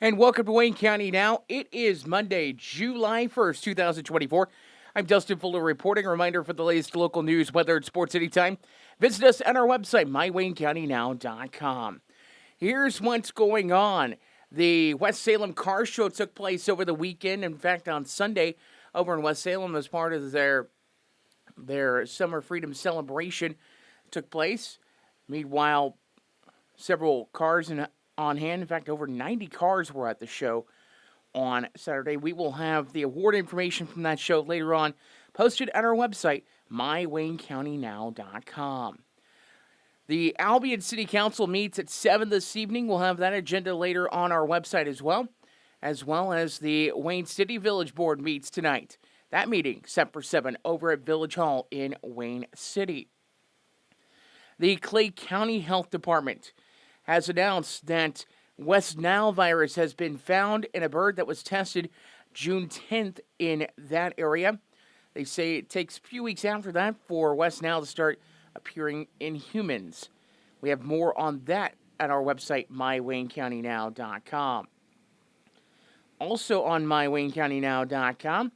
And welcome to Wayne County Now. It is Monday, July 1st, 2024. I'm Dustin Fuller reporting. A reminder for the latest local news, weather, and sports anytime. Visit us at our website, mywaynecountynow.com. Here's what's going on. The West Salem Car Show took place over the weekend. In fact, on Sunday, over in West Salem, as part of their Summer Freedom Celebration took place. Meanwhile, several cars on hand. In fact, over 90 cars were at the show on Saturday. We will have the award information from that show later on posted at our website, mywaynecountynow.com. The Albion City Council meets at 7 this evening. We'll have that agenda later on our website as well as the Wayne City Village Board meets tonight. That meeting set for 7 over at Village Hall in Wayne City. The Clay County Health Department has announced that West Nile virus has been found in a bird that was tested June 10th in that area. They say it takes a few weeks after that for West Nile to start appearing in humans. We have more on that at our website, mywaynecountynow.com. Also on mywaynecountynow.com,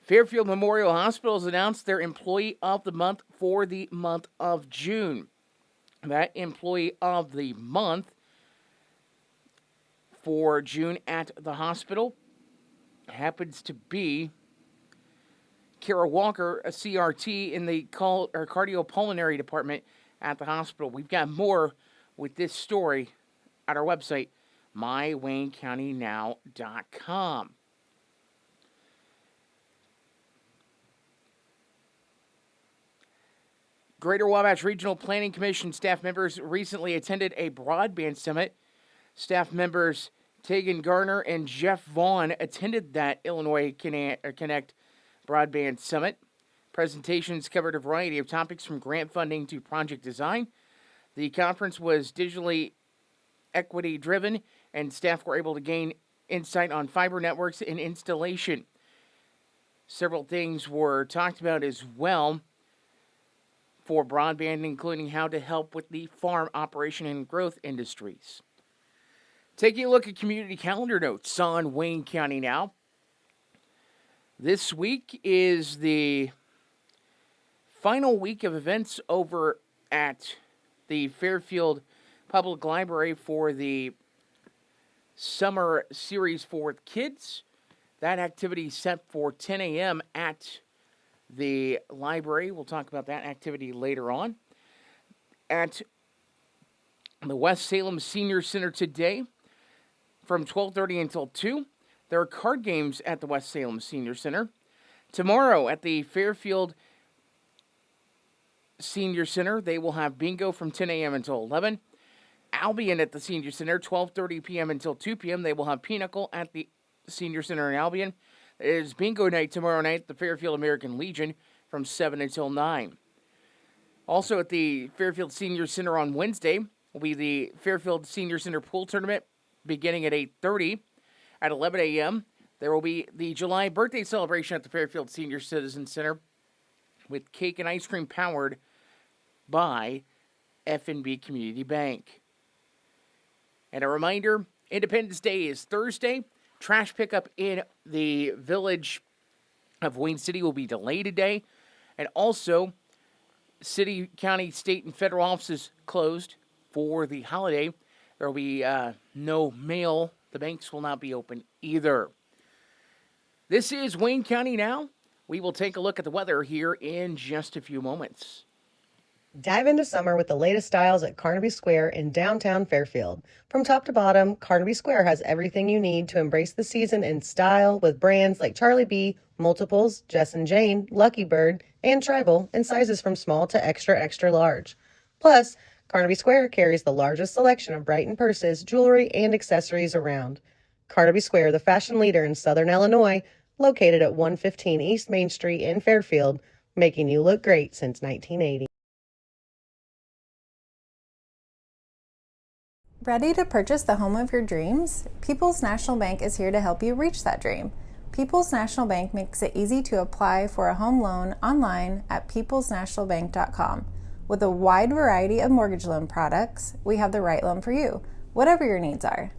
Fairfield Memorial Hospital has announced their Employee of the Month for the month of June. That Employee of the Month for June at the hospital happens to be Kara Walker, a CRT in the cardiopulmonary department at the hospital. We've got more with this story at our website, mywaynecountynow.com. Greater Wabash Regional Planning Commission staff members recently attended a broadband summit. Staff members Tegan Garner and Jeff Vaughn attended that Illinois Connect Broadband Summit. Presentations covered a variety of topics from grant funding to project design. The conference was digitally equity driven, and staff were able to gain insight on fiber networks and installation. Several things were talked about as well for broadband, including how to help with the farm operation and growth industries. Taking a look at community calendar notes on Wayne County Now. This week is the final week of events over at the Fairfield Public Library for the Summer Series for Kids. That activity is set for 10 a.m. at the library. We'll talk about that activity later on. At the West Salem Senior Center today, from 12:30 until 2, there are card games at the West Salem Senior Center. Tomorrow at the Fairfield Senior Center, they will have bingo from 10 a.m. until 11. Albion at the Senior Center, 12:30 p.m. until 2 p.m. They will have pinochle at the Senior Center in Albion. It is bingo night tomorrow night at the Fairfield American Legion from 7 until 9. Also at the Fairfield Senior Center on Wednesday will be the Fairfield Senior Center Pool Tournament beginning at 8:30. At 11 a.m., there will be the July birthday celebration at the Fairfield Senior Citizen Center with cake and ice cream powered by F&B Community Bank. And a reminder, Independence Day is Thursday. Trash pickup in the village of Wayne City will be delayed today. And also, city, county, state, and federal offices closed for the holiday. There will be no mail. The banks will not be open either. This is Wayne County Now. We will take a look at the weather here in just a few moments. Dive into summer with the latest styles at Carnaby Square in downtown Fairfield. From top to bottom, Carnaby Square has everything you need to embrace the season in style with brands like Charlie B, Multiples, Jess and Jane, Lucky Bird, and Tribal in sizes from small to extra, extra large. Plus, Carnaby Square carries the largest selection of Brighton purses, jewelry, and accessories around. Carnaby Square, the fashion leader in Southern Illinois, located at 115 East Main Street in Fairfield, making you look great since 1980. Ready to purchase the home of your dreams? People's National Bank is here to help you reach that dream. People's National Bank makes it easy to apply for a home loan online at peoplesnationalbank.com. With a wide variety of mortgage loan products, we have the right loan for you, whatever your needs are.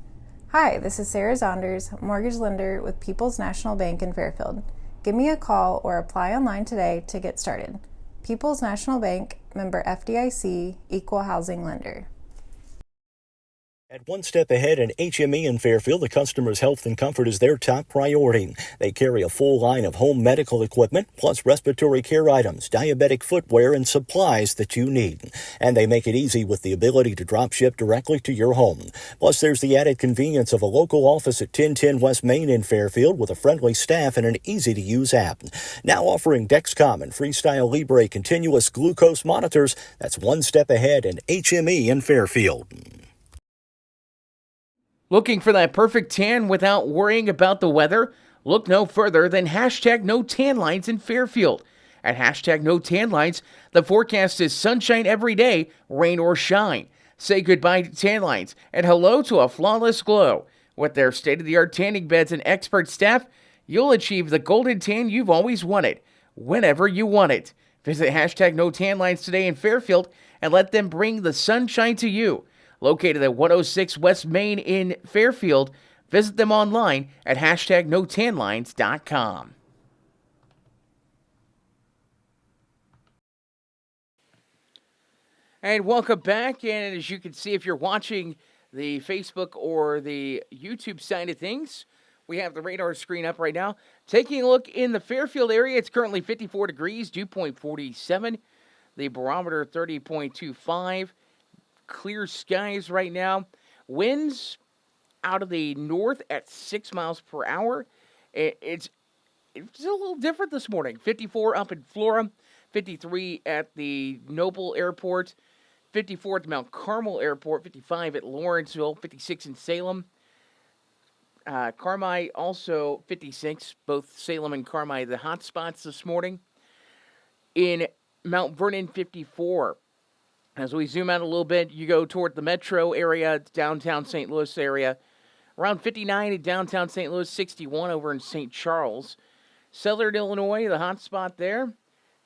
Hi, this is Sarah Zonders, mortgage lender with People's National Bank in Fairfield. Give me a call or apply online today to get started. People's National Bank, member FDIC, equal housing lender. At one step ahead in HME in Fairfield, the customer's health and comfort is their top priority. They carry a full line of home medical equipment, plus respiratory care items, diabetic footwear, and supplies that you need. And they make it easy with the ability to drop ship directly to your home. Plus, there's the added convenience of a local office at 1010 West Main in Fairfield with a friendly staff and an easy-to-use app. Now offering Dexcom and Freestyle Libre continuous glucose monitors. That's one step ahead in HME in Fairfield. Looking for that perfect tan without worrying about the weather? Look no further than hashtag no tan lines in Fairfield. At hashtag no tan lines, the forecast is sunshine every day, rain or shine. Say goodbye to tan lines and hello to a flawless glow. With their state-of-the-art tanning beds and expert staff, you'll achieve the golden tan you've always wanted, whenever you want it. Visit hashtag no tan lines today in Fairfield and let them bring the sunshine to you. Located at 106 West Main in Fairfield, visit them online at hashtag notanlines.com. And welcome back. And as you can see, if you're watching the Facebook or the YouTube side of things, we have the radar screen up right now. Taking a look in the Fairfield area, it's currently 54 degrees, dew point 47. The barometer 30.25. Clear skies right now. Winds out of the north at 6 miles per hour. It's a little different this morning. 54 up in Flora, 53 at the Noble Airport, 54 at the Mount Carmel Airport, 55 at Lawrenceville, 56 in Salem. Carmi also 56, both Salem and Carmi the hot spots this morning. In Mount Vernon, 54. As we zoom out a little bit, you go toward the metro area, downtown St. Louis area. Around 59 in downtown St. Louis, 61 over in St. Charles. Southern Illinois, the hot spot there,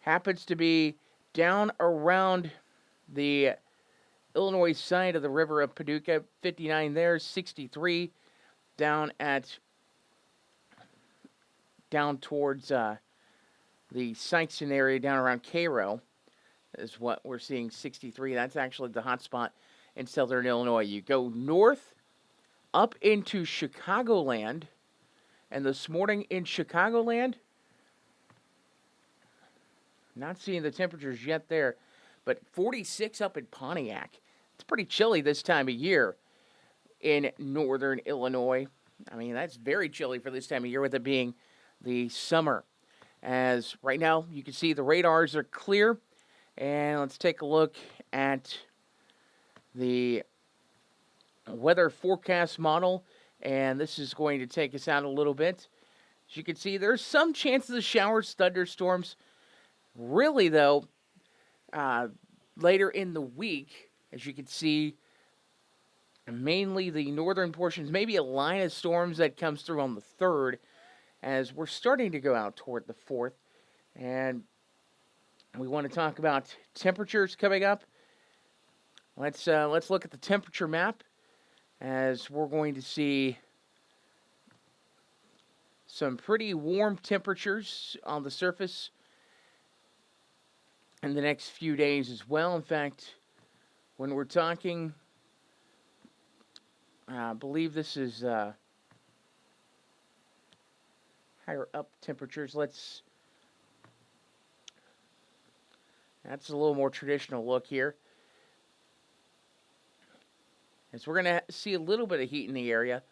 happens to be down around the Illinois side of the river of Paducah. 59 there, 63 down towards the Sikeston area, down around Cairo. Is what we're seeing, 63. That's actually the hot spot in southern Illinois. You go north up into Chicagoland, and this morning in Chicagoland, not seeing the temperatures yet there, but 46 up in Pontiac. It's pretty chilly this time of year in northern Illinois. I mean, that's very chilly for this time of year with it being the summer. As right now, you can see the radars are clear. And let's take a look at the weather forecast model. And this is going to take us out a little bit. As you can see, there's some chances of showers, thunderstorms. Really, though, later in the week, as you can see, mainly the northern portions, maybe a line of storms that comes through on the 3rd, as we're starting to go out toward the 4th. And we want to talk about temperatures coming up. Let's look at the temperature map, as we're going to see some pretty warm temperatures on the surface in the next few days as well. In fact, when we're talking, I believe this is higher up temperatures. That's a little more traditional look here. As we're going to see a little bit of heat in the area,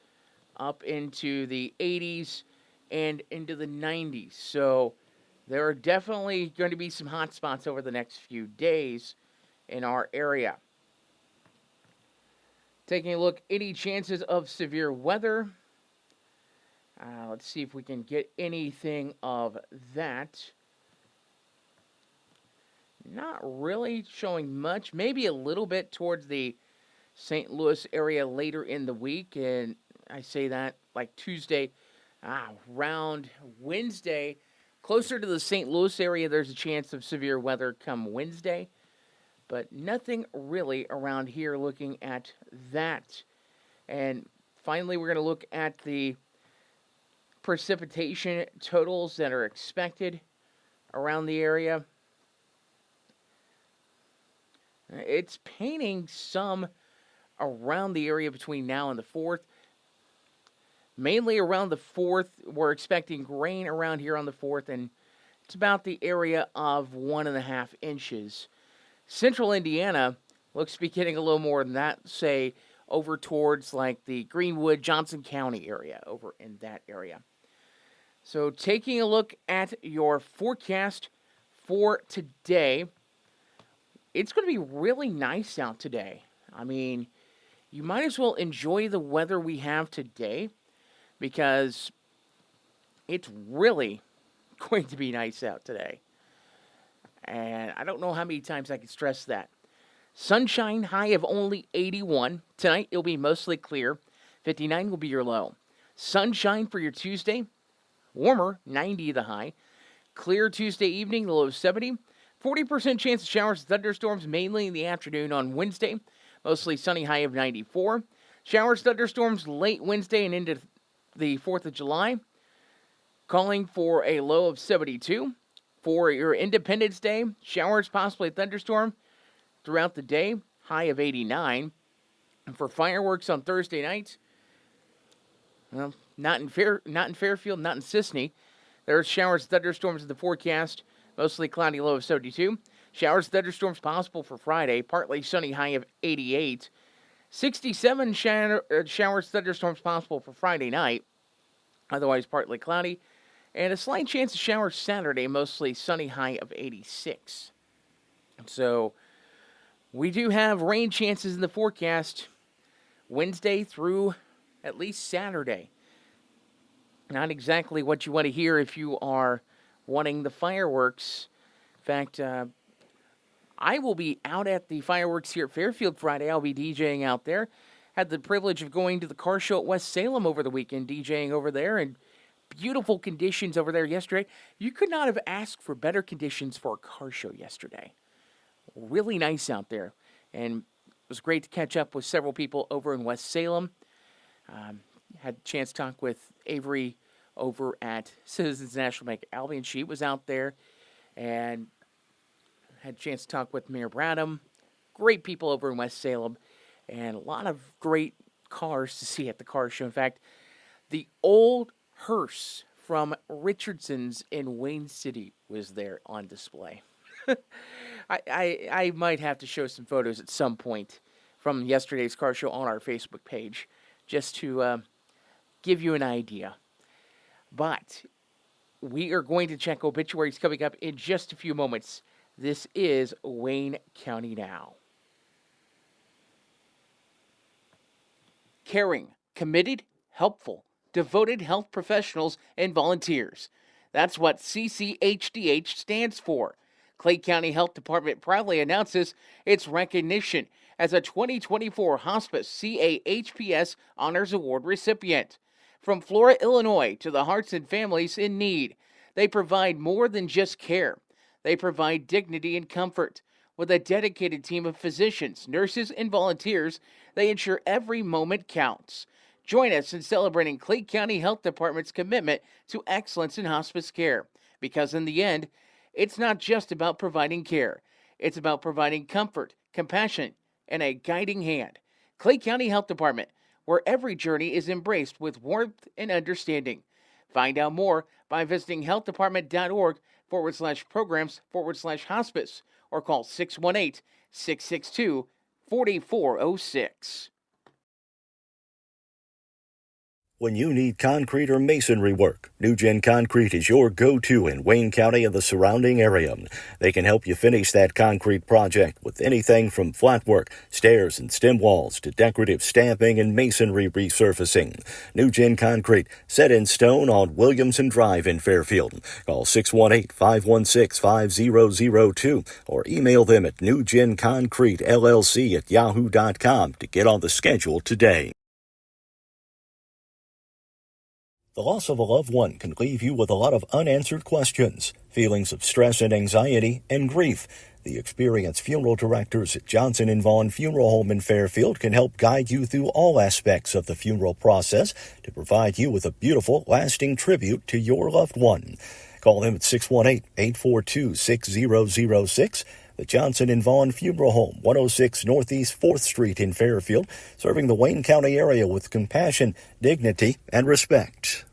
up into the 80s and into the 90s. So there are definitely going to be some hot spots over the next few days in our area. Taking a look, any chances of severe weather. Let's see if we can get anything of that. Not really showing much. Maybe a little bit towards the St. Louis area later in the week. And I say that like Tuesday, around Wednesday. Closer to the St. Louis area, there's a chance of severe weather come Wednesday. But nothing really around here looking at that. And finally, we're going to look at the precipitation totals that are expected around the area. It's painting some around the area between now and the 4th. Mainly around the 4th, we're expecting rain around here on the 4th, and it's about the area of 1.5 inches. Central Indiana looks to be getting a little more than that, say, over towards like the Greenwood, Johnson County area, over in that area. So taking a look at your forecast for today, it's going to be really nice out today. I mean, you might as well enjoy the weather we have today because it's really going to be nice out today. And I don't know how many times I can stress that. Sunshine, high of only 81. Tonight, it'll be mostly clear. 59 will be your low. Sunshine for your Tuesday. Warmer, 90 the high. Clear Tuesday evening, the low of 70. 40% chance of showers and thunderstorms, mainly in the afternoon on Wednesday. Mostly sunny, high of 94. Showers, thunderstorms late Wednesday and into the 4th of July. Calling for a low of 72. For your Independence Day, showers, possibly a thunderstorm throughout the day, high of 89. And for fireworks on Thursday night, well, not in Fairfield, not in Sisney. There's showers, thunderstorms in the forecast, mostly cloudy, low of 72. Showers, thunderstorms possible for Friday, partly sunny, high of 88. 67 showers, thunderstorms possible for Friday night, otherwise partly cloudy. And a slight chance of showers Saturday, mostly sunny, high of 86. So we do have rain chances in the forecast Wednesday through at least Saturday. Not exactly what you want to hear if you are wanting the fireworks. In fact, I will be out at the fireworks here at Fairfield Friday. I'll be DJing out there. Had the privilege of going to the car show at West Salem over the weekend, DJing over there, and beautiful conditions over there yesterday. You could not have asked for better conditions for a car show yesterday. Really nice out there. And it was great to catch up with several people over in West Salem. Had a chance to talk with Avery over at Citizens National Bank Albion. She was out there. And had a chance to talk with Mayor Bradham. Great people over in West Salem. And a lot of great cars to see at the car show. In fact, the old hearse from Richardson's in Wayne City was there on display. I might have to show some photos at some point from yesterday's car show on our Facebook page just to give you an idea. But we are going to check obituaries coming up in just a few moments. This is Wayne County Now. Caring, committed, helpful, devoted health professionals and volunteers. That's what CCHDH stands for. Clay County Health Department proudly announces its recognition as a 2024 Hospice CAHPS Honors Award recipient. From Flora, Illinois to the hearts and families in need, they provide more than just care. They provide dignity and comfort. With a dedicated team of physicians, nurses, and volunteers, they ensure every moment counts. Join us in celebrating Clay County Health Department's commitment to excellence in hospice care. Because in the end, it's not just about providing care. It's about providing comfort, compassion, and a guiding hand. Clay County Health Department, where every journey is embraced with warmth and understanding. Find out more by visiting healthdepartment.org/programs/hospice or call 618-662-4406. When you need concrete or masonry work, NewGen Concrete is your go-to in Wayne County and the surrounding area. They can help you finish that concrete project with anything from flat work, stairs and stem walls to decorative stamping and masonry resurfacing. NewGen Concrete, set in stone on Williamson Drive in Fairfield. Call 618-516-5002 or email them at newgenconcretellc@yahoo.com to get on the schedule today. The loss of a loved one can leave you with a lot of unanswered questions, feelings of stress and anxiety, and grief. The experienced funeral directors at Johnson and Vaughn Funeral Home in Fairfield can help guide you through all aspects of the funeral process to provide you with a beautiful, lasting tribute to your loved one. Call them at 618-842-6006. The Johnson and Vaughn Funeral Home, 106 Northeast 4th Street in Fairfield, serving the Wayne County area with compassion, dignity, and respect.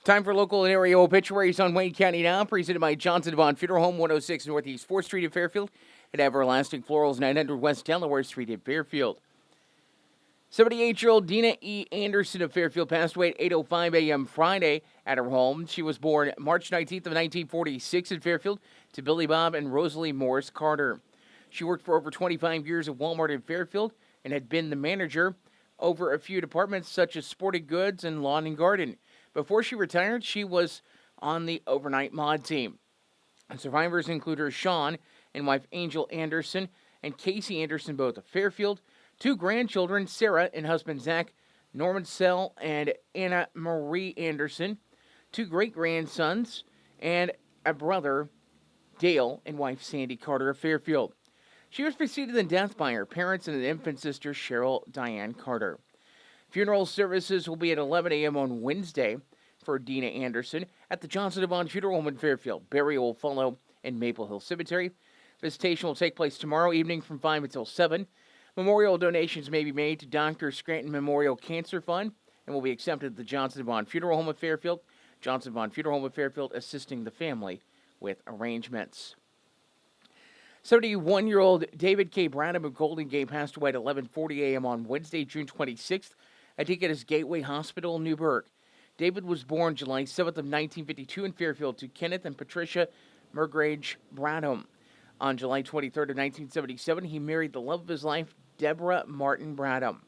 Time for local and area obituaries on Wayne County Now, presented by Johnson Vaughn Funeral Home, 106 Northeast 4th Street in Fairfield, and Everlasting Florals, 900 West Delaware Street in Fairfield. 78-year-old Dina E. Anderson of Fairfield passed away at 8:05 a.m. Friday at her home. She was born March 19th of 1946 in Fairfield to Billy Bob and Rosalie Morris Carter. She worked for over 25 years at Walmart in Fairfield and had been the manager over a few departments such as sporting goods and lawn and garden. Before she retired, she was on the overnight mod team. And survivors include her Sean and wife Angel Anderson and Casey Anderson, both of Fairfield, 2 grandchildren, Sarah and husband Zach, Norman Sell and Anna Marie Anderson, 2 great-grandsons, and a brother, Dale, and wife Sandy Carter of Fairfield. She was preceded in death by her parents and an infant sister, Cheryl Diane Carter. Funeral services will be at 11 a.m. on Wednesday for Dina Anderson at the Johnson Vaughn Funeral Home in Fairfield. Burial will follow in Maple Hill Cemetery. Visitation will take place tomorrow evening from 5 until 7. Memorial donations may be made to Dr. Scranton Memorial Cancer Fund and will be accepted at the Johnson Vaughn Funeral Home of Fairfield. Johnson Vaughn Funeral Home of Fairfield assisting the family with arrangements. 71-year-old David K. Branham of Golden Gate passed away at 11:40 a.m. on Wednesday, June 26th. at Deaconess Gateway Hospital in Newburgh. David was born July 7th of 1952 in Fairfield to Kenneth and Patricia Murgrage Branham. On July 23rd of 1977, he married the love of his life, Deborah Martin Branham.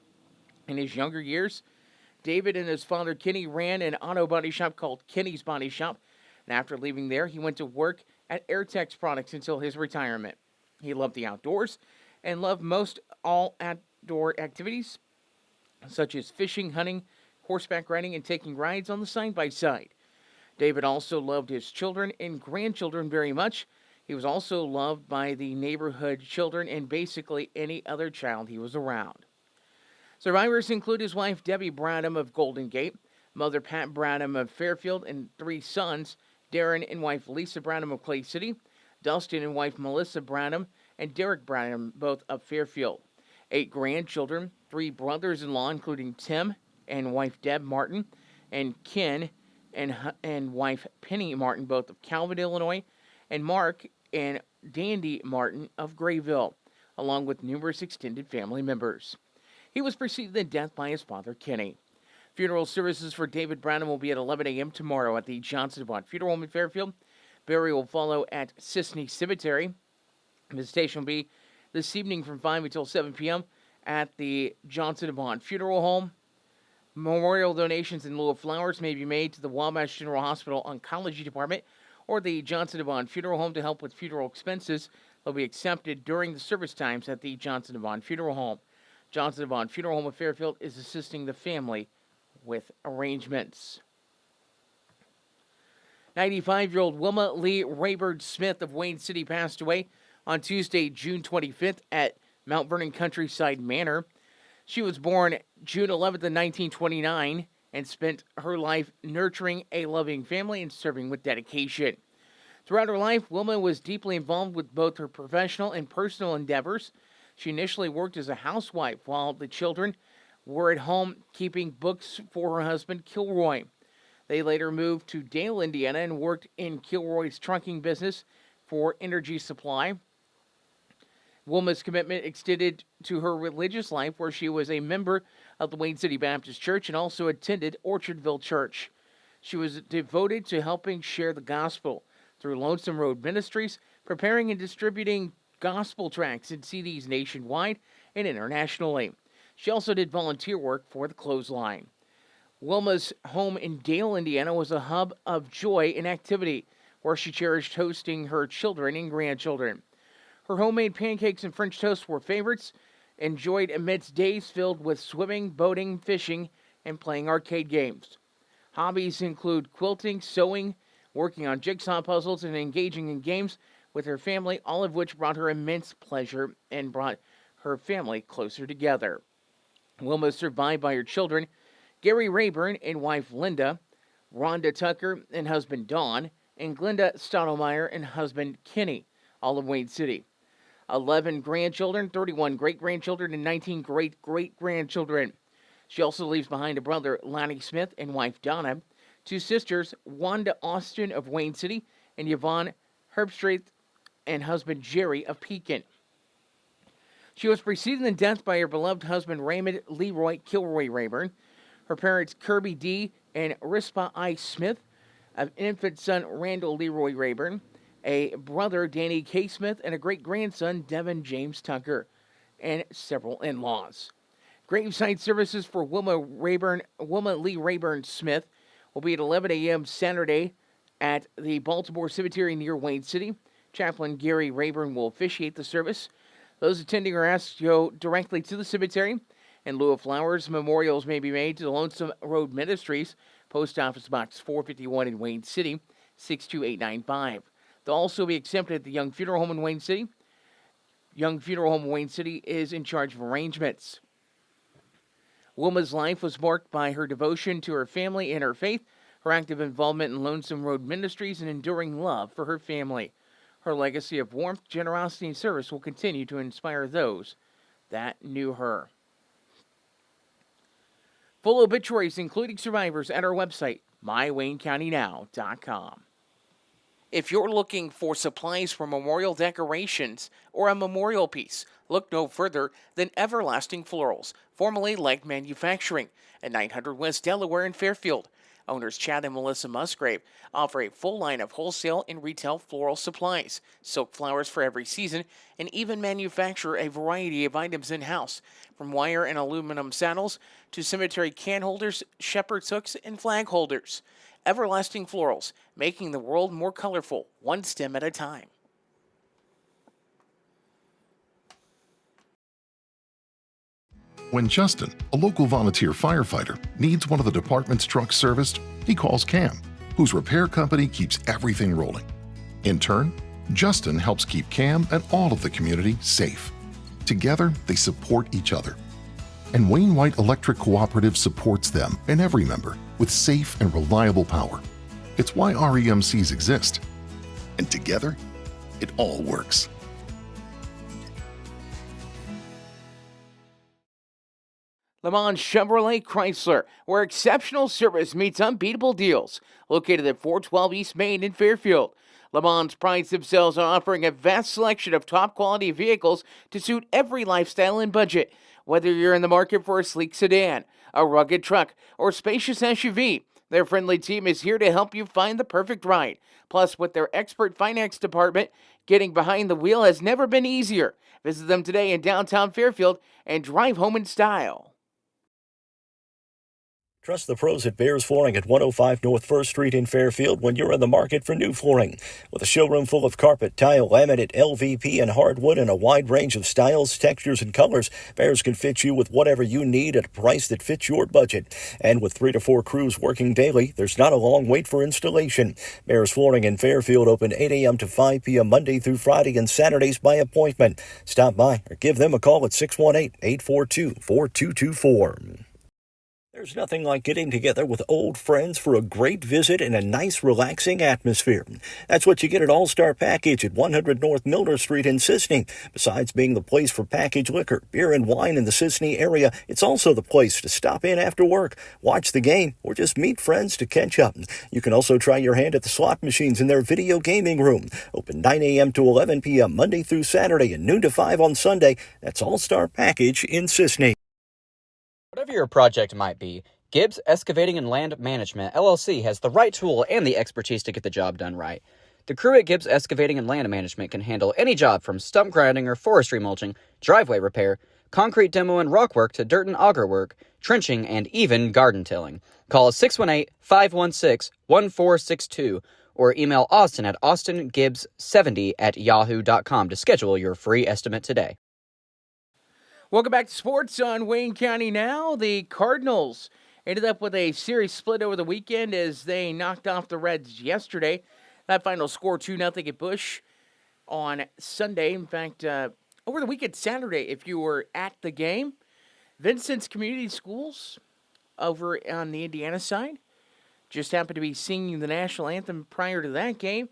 In his younger years, David and his father Kenny ran an auto body shop called Kenny's Body Shop, and after leaving there, he went to work at Airtex Products until his retirement. He loved the outdoors and loved most all outdoor activities, such as fishing, hunting, horseback riding, and taking rides on the side-by-side. David also loved his children and grandchildren very much. He was also loved by the neighborhood children and basically any other child he was around. Survivors include his wife Debbie Branham of Golden Gate, mother Pat Branham of Fairfield, and 3 sons, Darren and wife Lisa Branham of Clay City, Dustin and wife Melissa Branham, and Derek Branham, both of Fairfield. 8 grandchildren, 3 brothers-in-law, including Tim and wife Deb Martin, and Ken and wife Penny Martin, both of Calvin, Illinois, and Mark and Dandy Martin of Grayville, along with numerous extended family members. He was preceded in death by his father, Kenny. Funeral services for David Branham will be at 11 a.m. tomorrow at the Johnson Vaughn Funeral Home in Fairfield. Burial will follow at Sisney Cemetery. Visitation will be this evening from 5 until 7 p.m. at the Johnson Vaughn Funeral Home. Memorial donations in lieu of flowers may be made to the Wabash General Hospital Oncology Department or the Johnson Vaughn Funeral Home to help with funeral expenses. They'll be accepted during the service times at the Johnson Vaughn Funeral Home. Johnson Vaughn Funeral Home of Fairfield is assisting the family with arrangements. 95-year-old Wilma Lee Raybird Smith of Wayne City passed away on Tuesday, June 25th at Mount Vernon Countryside Manor. She was born June 11th of 1929 and spent her life nurturing a loving family and serving with dedication. Throughout her life, Wilma was deeply involved with both her professional and personal endeavors. She initially worked as a housewife while the children were at home keeping books for her husband, Kilroy. They later moved to Dale, Indiana, and worked in Kilroy's trunking business for Energy Supply. Wilma's commitment extended to her religious life, where she was a member of the Wayne City Baptist Church and also attended Orchardville Church. She was devoted to helping share the gospel through Lonesome Road Ministries, preparing and distributing gospel tracts and CDs nationwide and internationally. She also did volunteer work for the Clothesline. Wilma's home in Dale, Indiana was a hub of joy and activity, where she cherished hosting her children and grandchildren. Her homemade pancakes and French toast were favorites, enjoyed amidst days filled with swimming, boating, fishing, and playing arcade games. Hobbies include quilting, sewing, working on jigsaw puzzles, and engaging in games with her family, all of which brought her immense pleasure and brought her family closer together. Wilma is survived by her children, Gary Rayburn and wife Linda, Rhonda Tucker and husband Don, and Glenda Stottlemyre and husband Kenny, all of Wayne City. 11 grandchildren, 31 great-grandchildren, and 19 great-great-grandchildren. She also leaves behind a brother, Lonnie Smith, and wife Donna, 2 sisters, Wanda Austin of Wayne City, and Yvonne Herbstreit, and husband Jerry of Pekin. She was preceded in death by her beloved husband, Raymond Leroy Kilroy Rayburn, her parents, Kirby D. and Rispa I. Smith, an infant son, Randall Leroy Rayburn, a brother, Danny K. Smith, and a great-grandson, Devin James Tucker, and several in-laws. Graveside services for Wilma Lee Rayburn Smith will be at 11 a.m. Saturday at the Baltimore Cemetery near Wayne City. Chaplain Gary Rayburn will officiate the service. Those attending are asked to go directly to the cemetery. In lieu of flowers, memorials may be made to the Lonesome Road Ministries, Post Office Box 451 in Wayne City, 62895. They'll also be accepted at the Young Funeral Home in Wayne City. Young Funeral Home in Wayne City is in charge of arrangements. Wilma's life was marked by her devotion to her family and her faith, her active involvement in Lonesome Road Ministries, and enduring love for her family. Her legacy of warmth, generosity, and service will continue to inspire those that knew her. Full obituaries, including survivors, at our website, mywaynecountynow.com. If you're looking for supplies for memorial decorations or a memorial piece, look no further than Everlasting Florals, formerly Leg Manufacturing, at 900 West Delaware in Fairfield. Owners Chad and Melissa Musgrave offer a full line of wholesale and retail floral supplies, silk flowers for every season, and even manufacture a variety of items in-house, from wire and aluminum saddles to cemetery can holders, shepherd's hooks, and flag holders. Everlasting Florals, making the world more colorful, one stem at a time. When Justin, a local volunteer firefighter, needs one of the department's trucks serviced, he calls Cam, whose repair company keeps everything rolling. In turn, Justin helps keep Cam and all of the community safe. Together, they support each other. And Wayne White Electric Cooperative supports them and every member with safe and reliable power. It's why REMCs exist. And together, it all works. Le Mans Chevrolet Chrysler, where exceptional service meets unbeatable deals. Located at 412 East Main in Fairfield. Le Mans prides themselves on offering a vast selection of top-quality vehicles to suit every lifestyle and budget. Whether you're in the market for a sleek sedan, a rugged truck, or spacious SUV, their friendly team is here to help you find the perfect ride. Plus, with their expert finance department, getting behind the wheel has never been easier. Visit them today in downtown Fairfield and drive home in style. Trust the pros at Bears Flooring at 105 North 1st Street in Fairfield when you're in the market for new flooring. With a showroom full of carpet, tile, laminate, LVP, and hardwood in a wide range of styles, textures, and colors, Bears can fit you with whatever you need at a price that fits your budget. And with 3 to 4 crews working daily, there's not a long wait for installation. Bears Flooring in Fairfield open 8 a.m. to 5 p.m. Monday through Friday and Saturdays by appointment. Stop by or give them a call at 618-842-4224. There's nothing like getting together with old friends for a great visit in a nice, relaxing atmosphere. That's what you get at All-Star Package at 100 North Milner Street in Sisney. Besides being the place for packaged liquor, beer, and wine in the Sisney area, it's also the place to stop in after work, watch the game, or just meet friends to catch up. You can also try your hand at the slot machines in their video gaming room. Open 9 a.m. to 11 p.m. Monday through Saturday and noon to 5 on Sunday. That's All-Star Package in Sisney. Whatever your project might be, Gibbs Excavating and Land Management, LLC, has the right tool and the expertise to get the job done right. The crew at Gibbs Excavating and Land Management can handle any job from stump grinding or forestry mulching, driveway repair, concrete demo and rock work to dirt and auger work, trenching, and even garden tilling. Call 618-516-1462 or email Austin at austingibbs70@yahoo.com to schedule your free estimate today. Welcome back to sports on Wayne County Now. The Cardinals ended up with a series split over the weekend as they knocked off the Reds yesterday. That final score 2-0 at Busch on Sunday. In fact, over the weekend, Saturday, if you were at the game, Vincent's Community Schools over on the Indiana side just happened to be singing the national anthem prior to that game.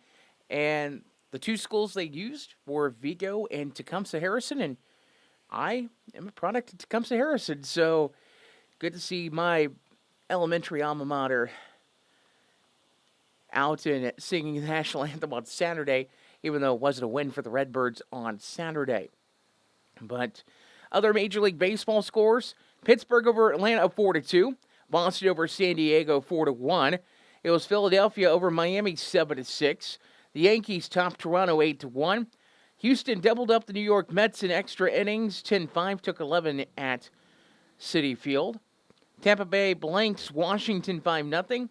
And the two schools they used were Vigo and Tecumseh Harrison. And I am a product of Tecumseh Harrison. So good to see my elementary alma mater out and singing the national anthem on Saturday, even though it wasn't a win for the Redbirds on Saturday. But other Major League Baseball scores: Pittsburgh over Atlanta 4-2, Boston over San Diego 4-1. It was Philadelphia over Miami 7-6. The Yankees topped Toronto 8-1. Houston doubled up the New York Mets in extra innings. 10-5 took 11 at Citi Field. Tampa Bay blanks Washington 5-0.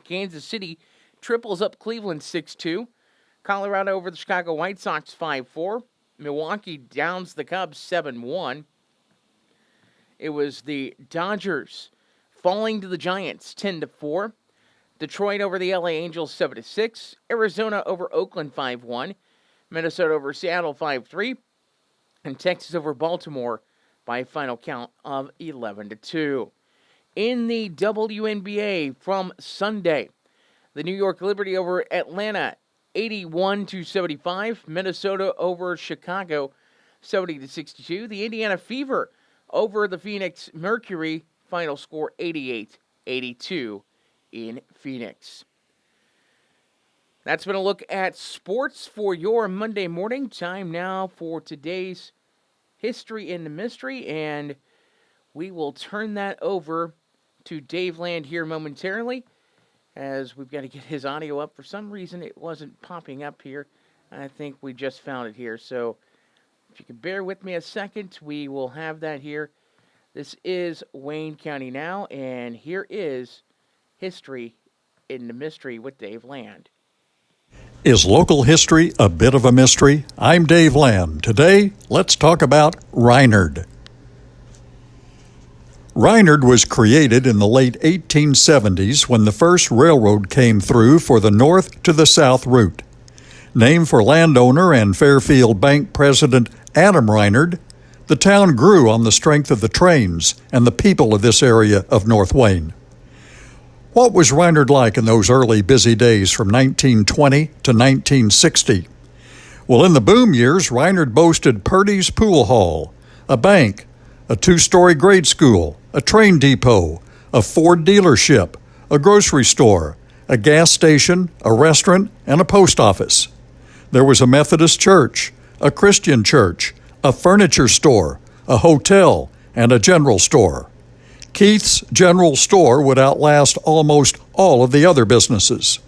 Kansas City triples up Cleveland 6-2. Colorado over the Chicago White Sox 5-4. Milwaukee downs the Cubs 7-1. It was the Dodgers falling to the Giants 10-4. Detroit over the LA Angels 7-6. Arizona over Oakland 5-1. Minnesota over Seattle 5-3. And Texas over Baltimore by a final count of 11-2. In the WNBA from Sunday, the New York Liberty over Atlanta 81-75. Minnesota over Chicago 70-62. The Indiana Fever over the Phoenix Mercury, final score 88-82 in Phoenix. That's been a look at sports for your Monday morning. Time now for today's History in the Mystery, and we will turn that over to Dave Land here momentarily, as we've got to get his audio up. For some reason, it wasn't popping up here. I think we just found it here. So if you can bear with me a second, we will have that here. This is Wayne County Now, and here is History in the Mystery with Dave Land. Is local history a bit of a mystery? I'm Dave Land. Today, let's talk about Reinard. Reinard was created in the late 1870s when the first railroad came through for the north to the south route. Named for landowner and Fairfield Bank president Adam Reinard, the town grew on the strength of the trains and the people of this area of North Wayne. What was Reinard like in those early busy days from 1920 to 1960? Well, in the boom years, Reinard boasted Purdy's Pool Hall, a bank, a two-story grade school, a train depot, a Ford dealership, a grocery store, a gas station, a restaurant, and a post office. There was a Methodist church, a Christian church, a furniture store, a hotel, and a general store. Keith's General Store would outlast almost all of the other businesses.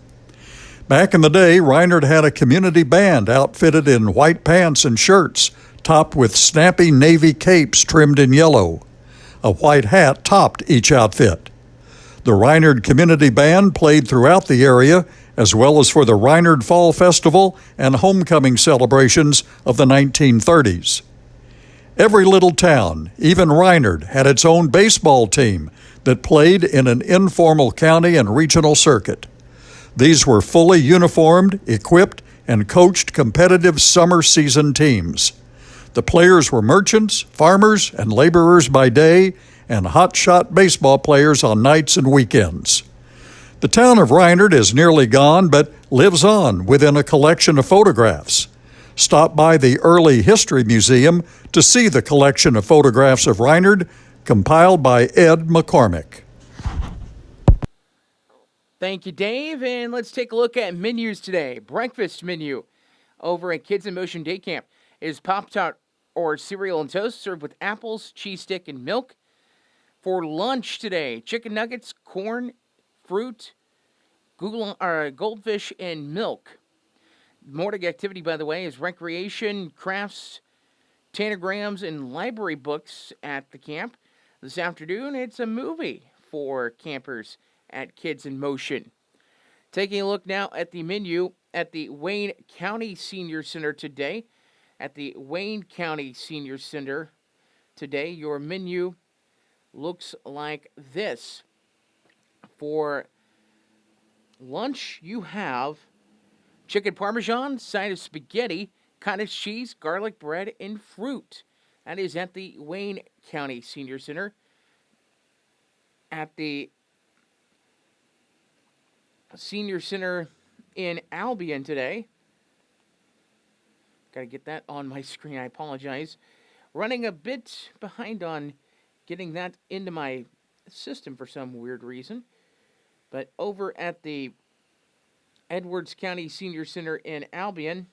Back in the day, Reinard had a community band outfitted in white pants and shirts, topped with snappy navy capes trimmed in yellow. A white hat topped each outfit. The Reinard Community Band played throughout the area, as well as for the Reinard Fall Festival and homecoming celebrations of the 1930s. Every little town, even Reinard, had its own baseball team that played in an informal county and regional circuit. These were fully uniformed, equipped, and coached competitive summer season teams. The players were merchants, farmers, and laborers by day, and hot-shot baseball players on nights and weekends. The town of Reinard is nearly gone, but lives on within a collection of photographs. Stop by the Early History Museum to see the collection of photographs of Reinard compiled by Ed McCormick. Thank you, Dave. And let's take a look at menus today. Breakfast menu over at Kids in Motion Day Camp is Pop-Tart or cereal and toast served with apples, cheese stick, and milk. For lunch today, chicken nuggets, corn, fruit, goldfish, and milk. Morning activity, by the way, is recreation, crafts, tanagrams, and library books at the camp. This afternoon, it's a movie for campers at Kids in Motion. Taking a look now at the menu at the Wayne County Senior Center today. At the Wayne County Senior Center today, your menu looks like this. For lunch, you have chicken parmesan, side of spaghetti, cottage cheese, garlic bread, and fruit. That is at the Wayne County Senior Center. At the Senior Center in Albion today. Got to get that on my screen. I apologize. Running a bit behind on getting that into my system for some weird reason. But over at the Edwards County Senior Center in Albion,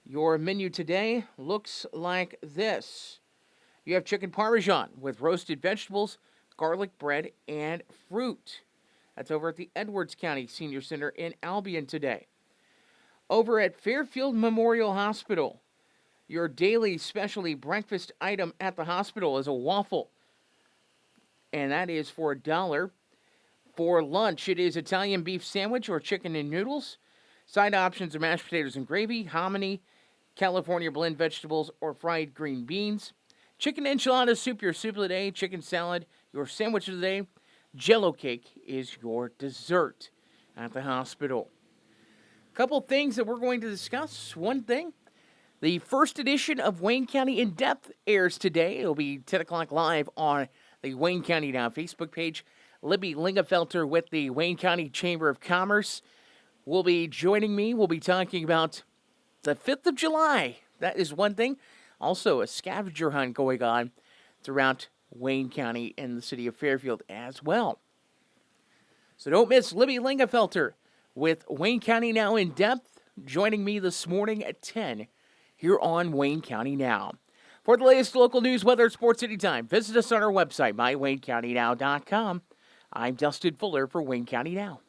your menu today looks like this. You have chicken parmesan with roasted vegetables, garlic bread, and fruit. That's over at the Edwards County Senior Center in Albion today. Over at Fairfield Memorial Hospital, your daily specialty breakfast item at the hospital is a waffle, and that is for $1. For lunch, it is Italian beef sandwich or chicken and noodles. Side options are mashed potatoes and gravy, hominy, California blend vegetables, or fried green beans. Chicken enchilada soup, your soup of the day. Chicken salad, your sandwich of the day. Jello cake is your dessert at the hospital. Couple things that we're going to discuss. One thing, the first edition of Wayne County In Depth airs today. It'll be 10 o'clock live on the Wayne County Now Facebook page. Libby Lingenfelter with the Wayne County Chamber of Commerce will be joining me. We'll be talking about the 5th of July. That is one thing. Also, a scavenger hunt going on throughout Wayne County and the city of Fairfield as well. So don't miss Libby Lingenfelter with Wayne County Now In Depth, joining me this morning at 10 here on Wayne County Now. For the latest local news, weather, sports anytime, visit us on our website, mywaynecountynow.com. I'm Dustin Fuller for Wayne County Now.